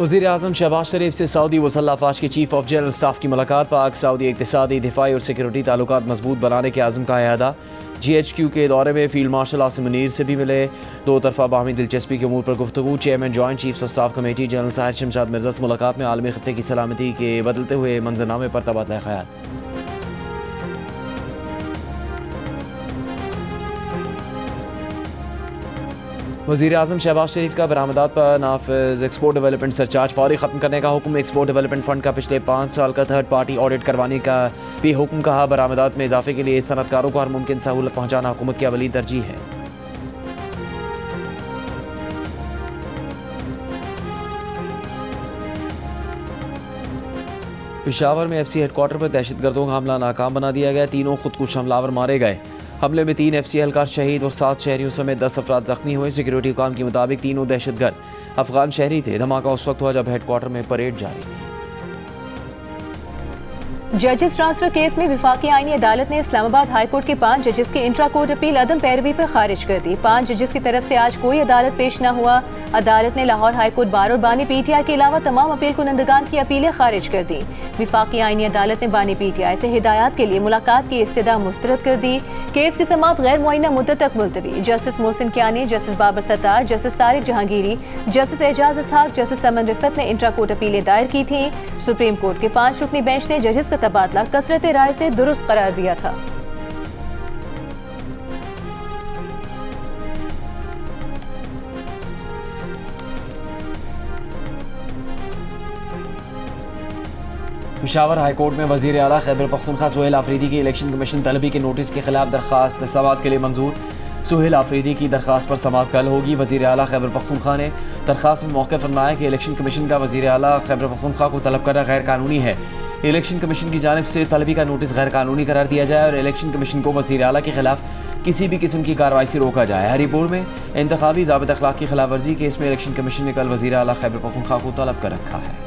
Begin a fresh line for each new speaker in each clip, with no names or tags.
वज़ीर आज़म शहबाज शरीफ से सऊदी मुसल्लह अफ़वाज के चीफ ऑफ जनरल स्टाफ की मुलाकात। पाक सऊदी इक़्तिसादी, दिफ़ाई और सिक्योरिटी ताल्लुकात मजबूत बनाने के आज़म का अहदा। GHQ के दौरे में फील्ड मार्शल आसिम मुनीर से भी मिले। दो तरफ़ा बाहमी दिलचस्पी के अमूर पर गुफ्तगू। Chairman joint chiefs of staff committee general Sahir Shamshad Mirza से मुलाकात में आलमी ख़ित्ते की सलामती के बदलते हुए मंजरनामे पर तबादला ख्याल। वज़ीर आज़म शहबाज शरीफ का बरामदात पर नाफिज एक्सपोर्ट डेवलपमेंट सरचार्ज फौरी ख़त्म करने का हुक्म। एक्सपोर्ट डेवलपमेंट फ़ंड का पिछले 5 साल का थर्ड पार्टी ऑडिट करवाने का भी हुक्म। कहा बरामदात में इजाफे के लिए सनतकारों को हर मुमकिन सहूलत पहुँचाना हुकूमत की अवली तरजीह है। पेशावर में FC हेडक्वार्टर पर दहशतगर्दों का हमला नाकाम बना दिया गया। 3 खुदकुश हमलावर मारे गए। हमले में 3 FC एहलकार शहीद और 7 शहरियों समेत 10 अफराद जख्मी हुए। सिक्योरिटी हुकाम के मुताबिक तीनों दहशतगर्द अफगान शहरी थे। धमाका उस वक्त हुआ जब हेडक्वार्टर में परेड जारी थी।
जजेस ट्रांसफर केस में विफाकी आईनी अदालत ने इस्लामाबाद हाई कोर्ट के 5 जजेस की इंट्रा कोर्ट अपील अदम पैरवी पर खारिज कर दी। 5 जजेस की तरफ से आज कोई अदालत पेश न हुआ। अदालत ने लाहौर हाई कोर्ट बार और बानी PTI के अलावा तमाम अपील कुनंदगान की अपीलें खारिज कर दी। विफाकी आईनी अदालत ने बानी PTI से हिदायत के लिए मुलाकात की इस्तदा मुस्तरद कर दी। केस की समाअत गैर मुअय्यना मुद्दत तक मुलतवी। Justice Mohsin Kiyani, justice Babar Sattar, justice Tariq Jahangiri, justice Ejaz Ishaq, justice Saman Rifat ने इंट्रा कोर्ट अपीलें दायर की थी। सुप्रीम कोर्ट के 5 रुकनी बेंच ने जजेस का तबादला कसरत राय से दुरुस्त करार दिया था।
पेशावर हाई कोर्ट में वज़ीर आला खैबर पख्तूनख्वा सुहेल आफरीदी की इलेक्शन कमीशन तलबी के नोटिस के खिलाफ दरखास्त समाअत के लिए मंजूर। सुहेल आफरीदी की दरखास्त पर समाअत कल होगी। वज़ीर आला खैबर पख्तूनख्वा ने दरखास्त में मौक़िफ़ फरमाया कि इलेक्शन कमीशन का वज़ीर आला खैबर पख्तूनख्वा को तलब करना गैर कानूनी है। इलेक्शन कमीशन की जानिब से तलबी का नोटिस गैर कानूनी करार दिया जाए और इलेक्शन कमीशन को वज़ीर आला के खिलाफ किसी भी किस्म की कार्रवाई से रोका जाए। हरीपुर में इंतखाबी ज़ाबित अखलाक की खिलाफ वर्जी केस में इलेक्शन कमीशन ने कल वज़ीर आला खैबर पख्तूनख्वा को तलब कर रखा है।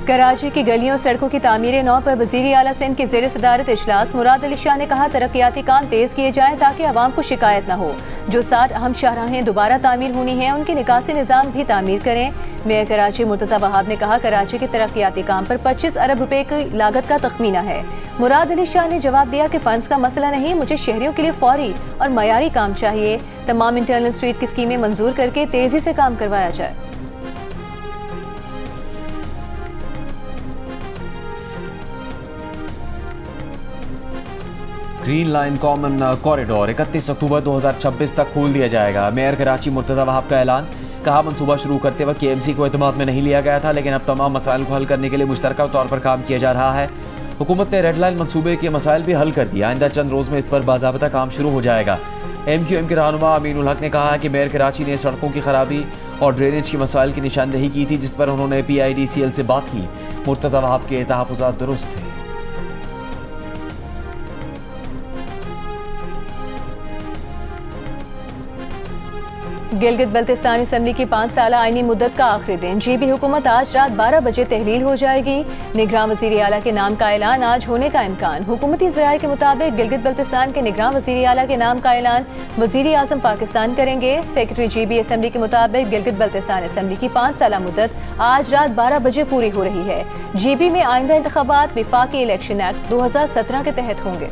कराची की गलियों सड़कों की तामीर नौ पर वज़ीर आला सिंध के ज़ेर सदारत इजलास मुराद अली शाह ने कहा तरक्याती काम तेज़ किए जाएँ ताकि आवाम को शिकायत न हो। जो 60 अहम शाहराहें दोबारा तामीर होनी हैं उनके निकासी निज़ाम भी तामीर करें। मेयर कराची मुर्तज़ा वहाब ने कहा कराची के तरक्याती काम पर 25 अरब रुपए की लागत का तखमीना है। मुराद अली शाह ने जवाब दिया कि फंड्स का मसला नहीं, मुझे शहरियों के लिए फौरी और मयारी काम चाहिए। तमाम इंटरनल स्ट्रीट की स्कीमें मंजूर करके तेज़ी से काम करवाया जाए।
ग्रीन लाइन कॉमन कॉरिडोर 31 अक्टूबर 2026 तक खोल दिया जाएगा। मेयर कराची मुर्तज़ा वहाब का ऐलान। कहा मनसूबा शुरू करते वक्त KMC को एतमाद में नहीं लिया गया था, लेकिन अब तमाम मसाइल को हल करने के लिए मुश्तरका तौर पर काम किया जा रहा है। हुकूमत ने रेड लाइन मनसूबे के मसाइल भी हल कर दिया। आइंदा चंद रोज़ में इस पर बाज़ाब्ता काम शुरू हो जाएगा। MQM के रहनुमा अमीनुल हक ने कहा कि मेयर कराची ने सड़कों की खराबी और ड्रेनेज के मसाइल की निशानदेही की थी, जिस पर उन्होंने PIDCL से बात की। मुर्तज़ा वहाब के तहफ़्फ़ुज़ात दुरुस्त थे।
गिलगित बल्तिस्तान असम्बली की 5 साला आईनी मुद्दत का आखिरी दिन। GB हुकूमत आज रात 12 बजे तहलील हो जाएगी। निगरान वज़ीर आला के नाम का ऐलान आज होने का इम्कान। हुकूमती ज़राए के मुताबिक गिलगित बल्तिस्तान के निगरान वज़ीर आला के नाम का ऐलान वज़ीर आज़म पाकिस्तान करेंगे। सेक्रेटरी GB असम्बली के मुताबिक गिलगित बल्तिस्तान असम्बली की 5 साला मुद्दत आज रात 12 बजे पूरी हो रही है। GB में आइंदा इंतखाबात विफाकी इलेक्शन एक्ट 2017 के तहत होंगे।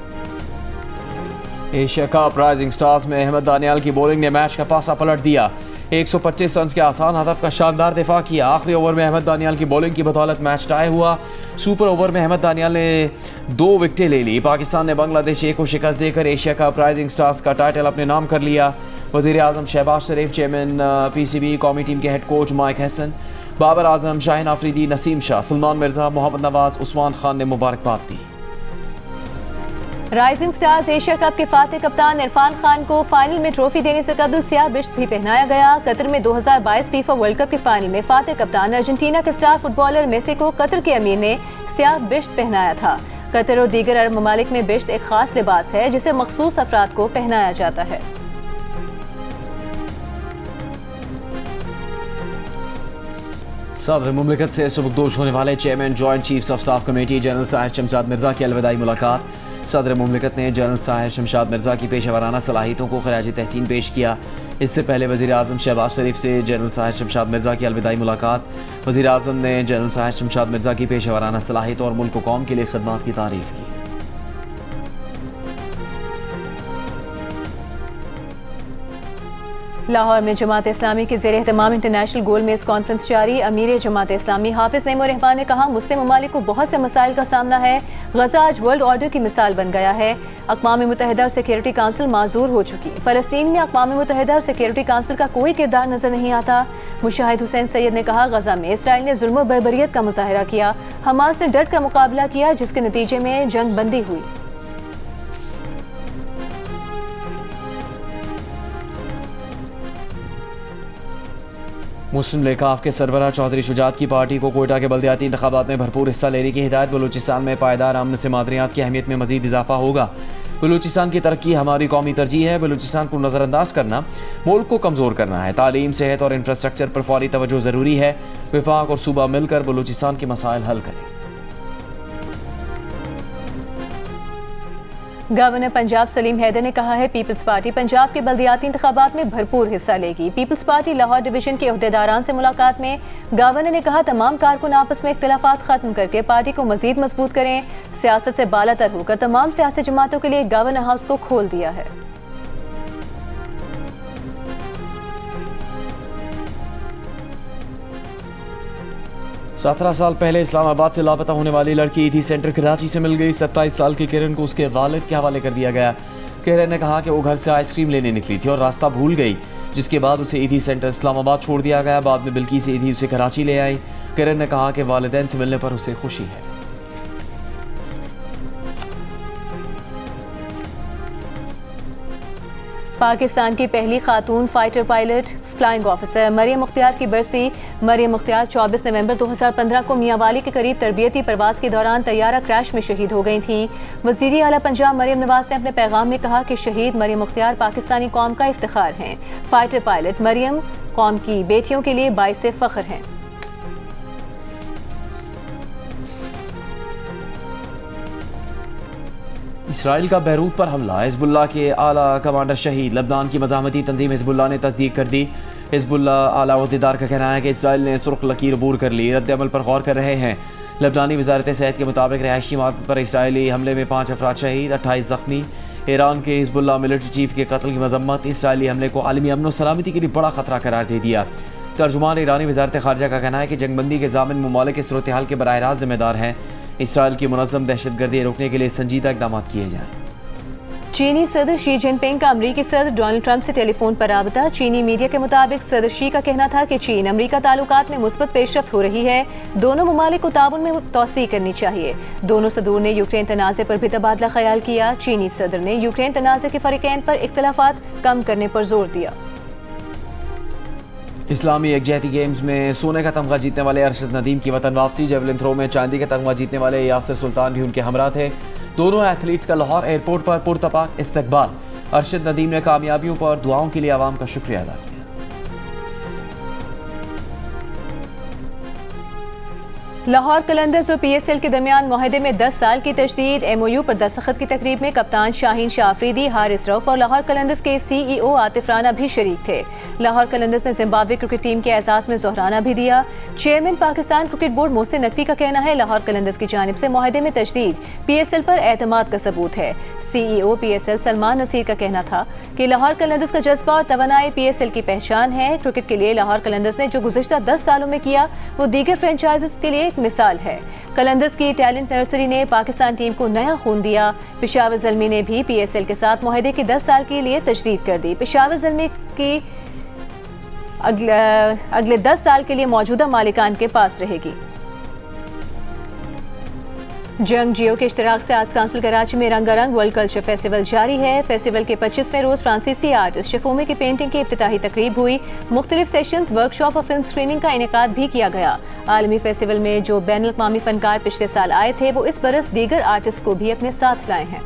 एशिया कप राइजिंग स्टार्स में अहमद दानियाल की बॉलिंग ने मैच का पासा पलट दिया। 125 रन के आसान हदफ का शानदार दिफा किया। आखिरी ओवर में अहमद दानियाल की बॉलिंग की बदौलत मैच टाई हुआ। सुपर ओवर में अहमद दानियाल ने 2 विकेटें ले ली। पाकिस्तान ने बांग्लादेश ए को शिकस्त देकर एशिया कप राइजिंग स्टार्स का टाइटल अपने नाम कर लिया। वज़ीर आज़म शहबाज शरीफ, चेयरमैन PCB, कौमी टीम के head coach Mike Hasan, Babar Azam, Shaheen Afridi, Naseem Shah, Salman Mirza, Mohammad Nawaz, Usman Khan ने मुबारकबाद दी।
राइजिंग स्टार्स एशिया कप के फातेह कप्तान इरफान खान को फाइनल में ट्रॉफी देने से कबल स्याह बिश्त भी पहनाया गया। कतर में 2022 FIFA वर्ल्ड कप के फाइनल में फातेह कप्तान अर्जेंटीना के स्टार फुटबॉलर मेसी को कतर के अमीर ने स्याह बिश्त पहनाया था। कतर और दीगर अरब ममालिक में बिश्त एक खास लिबास है जिसे मखसूस अफराद को पहनाया जाता है।
सदर मुमलिकत से सुबुकदोश होने वाले chairman joint chiefs of staff committee general Sahir Shamshad Mirza की अलविदाई मुलाकात। सदर मुमलिकत ने जनरल साहिर शमशाद मिर्जा की पेशेवराना सलाहियतों को खराज तहसीन पेश किया। इससे पहले वज़ीर आज़म शहबाज शरीफ से जनरल साहिर शमशाद मिर्जा की अलविदाई मुलाकात। वज़ीर आज़म ने जनरल साहिर शमशाद मिर्जा की पेशेवराना सलाहियतों और मुल्क कौम के लिए खिदमत की तारीफ़ की।
लाहौर में जमात इस्लामी के ज़ेर एहतमाम इंटरनेशनल गोल मेज़ कॉन्फ्रेंस जारी। अमीर जमात इस्लामी हाफिज़ नईमुर रहमान ने कहा, मुस्लिम ममालिक को बहुत से मसाइल का सामना है। गजा आज वर्ल्ड ऑर्डर की मिसाल बन गया है। अक़वाम मुत्तहिदा और सिक्योरिटी काउंसिल माजूर हो चुकी। फ़लस्तीन में अक़वाम मुत्तहिदा और सिक्योरिटी काउंसिल का कोई किरदार नजर नहीं आता। मुशाहिद हुसैन सैयद ने कहा, गजा में इसराइल ने जुल्म व बर्बरियत का मुजाहिरा किया। हमास ने डट का मुकाबला किया, जिसके नतीजे में जंग बंदी हुई।
मुस्लिम लीग काफ के सरबराह चौधरी शुजात की पार्टी को कोयटा के बल्दियाती इंतखाबात में भरपूर हिस्सा लेने की हिदायत। बलूचिस्तान में पायदार अमन से मादनियात की अहमियत में मजीद इजाफा होगा। बलूचिस्तान की तरक्की हमारी कौमी तरजीह है। बलूचिस्तान को नज़रअंदाज करना मुल्क को कमज़ोर करना है। तालीम, सेहत और इंफ्रास्ट्रक्चर पर फौरी तवज्जो ज़रूरी है। विफाक और सूबा मिलकर बलूचिस्तान के मसाइल हल करें।
गवर्नर पंजाब सलीम हैदर ने कहा है, पीपल्स पार्टी पंजाब के बल्दियाती इंतखाबात में भरपूर हिस्सा लेगी। पीपल्स पार्टी लाहौर डिवीजन के अहदेदारान से मुलाकात में गवर्नर ने कहा, तमाम कारकुन आपस में इख्तिलाफात खत्म करके पार्टी को मजीद मजबूत करें। सियासत से बालातर होकर तमाम सियासी जमातों के लिए गवर्नर हाउस को खोल दिया है।
17 साल पहले इस्लामाबाद से लापता होने वाली लड़की ईदी सेंटर कराची से मिल गई। 27 साल की किरण को उसके वालिद के हवाले कर दिया गया। किरण ने कहा कि वो घर से आइसक्रीम लेने निकली थी और रास्ता भूल गई, जिसके बाद उसे ईदी सेंटर इस्लामाबाद छोड़ दिया गया। बाद में बिल्किस ईदी उसे कराची ले आई। किरण ने कहा कि वालिदैन से मिलने पर उसे खुशी है।
पाकिस्तान की पहली खातून fighter pilot flying officer Mariam Mukhtiar की बरसी। मरियम मुख्तियार 24 नवंबर 2015 को मियांवाली के करीब तरबियती परवाज के दौरान तैयारा क्रैश में शहीद हो गई थी। वज़ीर आला पंजाब मरियम नवाज ने अपने पैगाम में कहा कि शहीद मरियम मुख्तियार पाकिस्तानी कौम का इफ्तिखार हैं। फाइटर पायलट मरियम कौम की बेटियों के लिए बाइसे फ़ख्र हैं।
इसराइल का बैरूत पर हमला, हिज़्बुल्लाह के आला कमांडर शहीद। लबनान की मज़ाहमती तंजीम हिज़्बुल्लाह ने तस्दीक कर दी। हिज़्बुल्लाह आला अहदेदार का कहना है कि इसराइल ने सुर्ख लकीर अबूर कर ली, रद्द-ए-अमल पर गौर कर रहे हैं। लबनानी वज़ारत सेहत के मुताबिक रिहायशी इमारत पर इसराइली हमले में 5 अफराद शहीद, 28 ज़ख्मी। ईरान के हिज़्बुल्लाह मिलिट्री चीफ के कत्ल की मजम्मत। इसराइली हमले को आलमी अमन और सलामती के लिए बड़ा खतरा करार दे दिया। तर्जुमान ईरानी वज़ारत ख़ारजा का कहना है कि जंगबंदी के ज़ामिन ममालिक के सूरत हाल के बराह रास्त ज़िम्मेदार हैं। इसराइल की मुनज़्ज़म दहशतगर्दी रोकने के लिए संजीदा इक़दाम किए जाएँ।
चीनी सदर शी जिनपिंग का अमरीकी सदर डोनाल्ड ट्रंप से टेलीफोन पर राबता। चीनी मीडिया के मुताबिक सदर शी का कहना था कि चीन अमरीका ताल्लुकात में मुस्बत पेशरफ्त हो रही है। दोनों ममालिक को ताउन में तौसीह करनी चाहिए। दोनों सदूर ने यूक्रेन तनाज़े पर भी तबादला ख्याल किया। चीनी सदर ने यूक्रेन तनाज़े के फरीकैन पर इख्तिलाफात कम करने पर जोर दिया।
इस्लामी यकजहती गेम्स में सोने का तमगा जीतने वाले अरशद नदीम की वतन वापसी। जेवलिन थ्रो में चांदी का तमगा जीतने वाले यासिर सुल्तान भी उनके हमरा थे। दोनों एथलीट्स का लाहौर एयरपोर्ट पर पुरतपाक इस्तकबाल। अरशद नदीम ने कामयाबियों पर दुआओं के लिए आवाम का शुक्रिया अदा किया।
लाहौर कलंदर्स और PSL के दरमियान मुआहदे में 10 साल की तजदीद। MOU पर दस्तखत की तकरीब में कप्तान शाहीन शाह अफरीदी, हारिस रऊफ और लाहौर कलंदर्स के CEO आतिफ राना भी शरीक थे। लाहौर कलंदर्स ने जिम्बाब्वे क्रिकेट टीम के एजाज में जोहराना भी दिया। Chairman Pakistan cricket board Mohsin Naqvi का कहना है, लाहौर कलंदर्स की जानिब से मुआहदे में तजदीद PSL पर एतमाद का सबूत है। CEO PSL सलमान नसीर का कहना था कि लाहौर कलंदर्स का जज्बा और तवानाई PSL की पहचान है। क्रिकेट के लिए लाहौर कलंदर्स ने जो गुज़िश्ता 10 सालों में किया, वो दीगर फ्रेंचाइजेस के लिए एक मिसाल है। कलंदर्स की टैलेंट नर्सरी ने पाकिस्तान टीम को नया खून दिया। पेशावर ज़ल्मी ने भी PSL के साथ मुआहदे की 10 साल के लिए तजदीद कर दी। पेशावर ज़ल्मी की अगले 10 साल के लिए मौजूदा मालिकान के पास रहेगी। जंग जियो के इश्तराक से आज काउंसिल कराची में रंगारंग वर्ल्ड कल्चर फेस्टिवल जारी है। फेस्टिवल के 25वें रोज फ्रांसीसी आर्टिस्ट शफोमे की पेंटिंग की इफ्तिताही तकरीब हुई। मुख्तलिफ सेशंस, वर्कशॉप और फिल्म स्क्रीनिंग का इनेकाद भी किया गया। आलमी फेस्टिवल में जो बैनुल अक़वामी फनकार पिछले साल आए थे, वो इस बरस दीगर आर्टिस्ट को भी अपने साथ लाए हैं।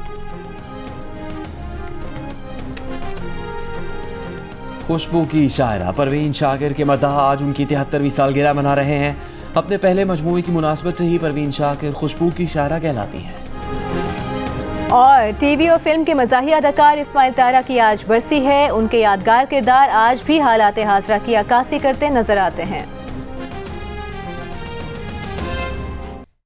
खुशबू की शायरा परवीन शाकिर के मद्दाह आज उनकी 73वीं सालगिरह मना रहे हैं। अपने पहले मजमूए की मुनासबत से ही परवीन शाकिर खुशबू की शायरा कहलाती हैं।
और टीवी और फिल्म के मज़ाहिया अदाकार इस्माइल तारा की आज बरसी है। उनके यादगार किरदार आज भी हालात हाज़रा की अक्कासी करते नजर आते हैं।